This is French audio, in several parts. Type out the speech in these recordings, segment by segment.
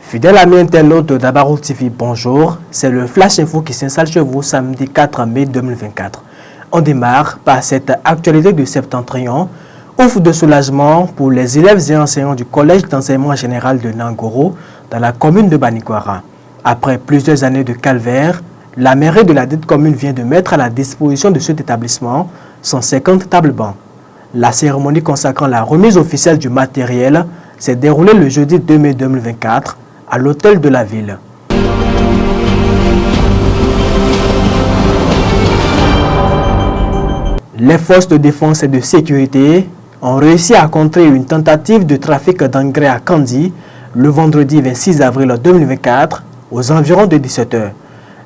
Fidèle ami internaute de Dabarou TV, bonjour. C'est le Flash Info qui s'installe chez vous samedi 4 mai 2024. On démarre par cette actualité du Septentrion. Ouf de soulagement pour les élèves et enseignants du collège d'enseignement général de Nangoro dans la commune de Banikwara. Après plusieurs années de calvaire, la mairie de la dite commune vient de mettre à la disposition de cet établissement 150 tables bancs. La cérémonie consacrant la remise officielle du matériel s'est déroulée le jeudi 2 mai 2024 à l'hôtel de la ville. Les forces de défense et de sécurité ont réussi à contrer une tentative de trafic d'engrais à Kandi le vendredi 26 avril 2024 aux environs de 17 h.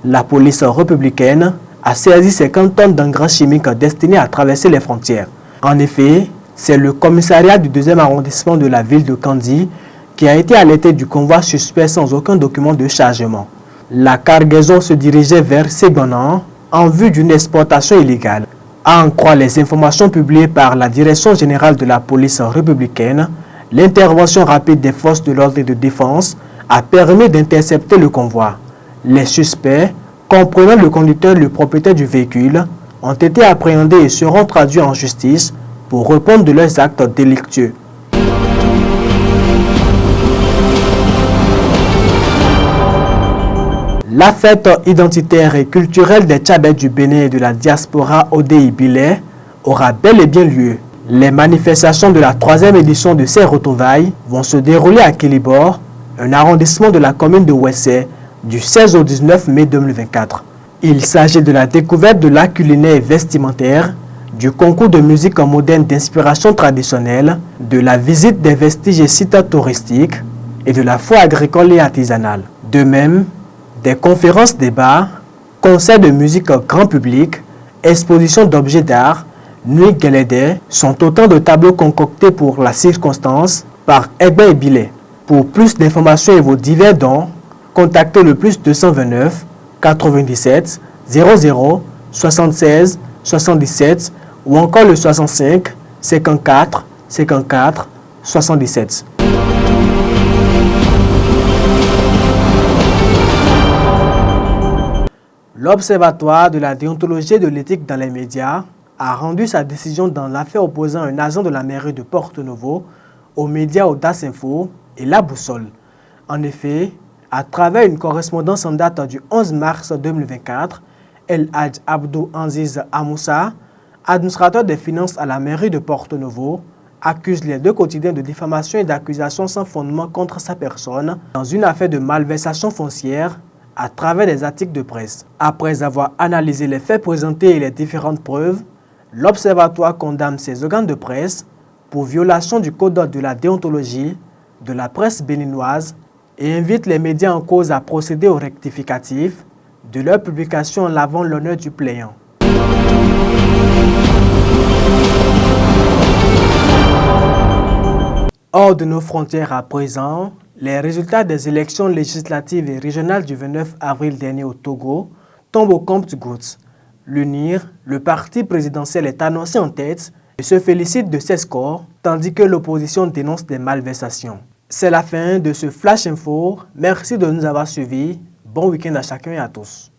La police républicaine a saisi 50 tonnes d'engrais chimiques destinés à traverser les frontières. En effet, c'est le commissariat du 2e arrondissement de la ville de Kandi qui a été alerté du convoi suspect sans aucun document de chargement. La cargaison se dirigeait vers Ségonan en vue d'une exportation illégale. À en croire les informations publiées par la Direction générale de la police républicaine, l'intervention rapide des forces de l'ordre et de défense a permis d'intercepter le convoi. Les suspects, comprenant le conducteur et le propriétaire du véhicule, ont été appréhendés et seront traduits en justice pour répondre de leurs actes délictueux. La fête identitaire et culturelle des Tchabets du Bénin et de la diaspora Odé-Ibilé aura bel et bien lieu. Les manifestations de la 3e édition de ces retrouvailles vont se dérouler à Kilibor, un arrondissement de la commune de Ouessé, du 16 au 19 mai 2024. Il s'agit de la découverte de l'art culinaire et vestimentaire, du concours de musique moderne d'inspiration traditionnelle, de la visite des vestiges et sites touristiques et de la foire agricole et artisanale. De même, des conférences, débats, concerts de musique grand public, expositions d'objets d'art, nuits Guélédé sont autant de tableaux concoctés pour la circonstance par Egbe et Bilé. Pour plus d'informations et vos divers dons, contactez le plus 229 97 00 76 77 ou encore le 65 54 54 77. L'Observatoire de la déontologie et de l'éthique dans les médias a rendu sa décision dans l'affaire opposant un agent de la mairie de Porto-Novo aux médias Audace Info et La Boussole. En effet, à travers une correspondance en date du 11 mars 2024, El Hadj Abdou Anziz Amoussa, administrateur des finances à la mairie de Porto-Novo, accuse les deux quotidiens de diffamation et d'accusations sans fondement contre sa personne dans une affaire de malversation foncière à travers des articles de presse. Après avoir analysé les faits présentés et les différentes preuves, l'Observatoire condamne ces organes de presse pour violation du code de la déontologie de la presse béninoise et invite les médias en cause à procéder au rectificatif de leur publication en lavant l'honneur du plaignant. Hors de nos frontières à présent, les résultats des élections législatives et régionales du 29 avril dernier au Togo tombent au compte-gouttes. L'UNIR, le parti présidentiel, est annoncé en tête et se félicite de ses scores, tandis que l'opposition dénonce des malversations. C'est la fin de ce Flash Info. Merci de nous avoir suivis. Bon week-end à chacun et à tous.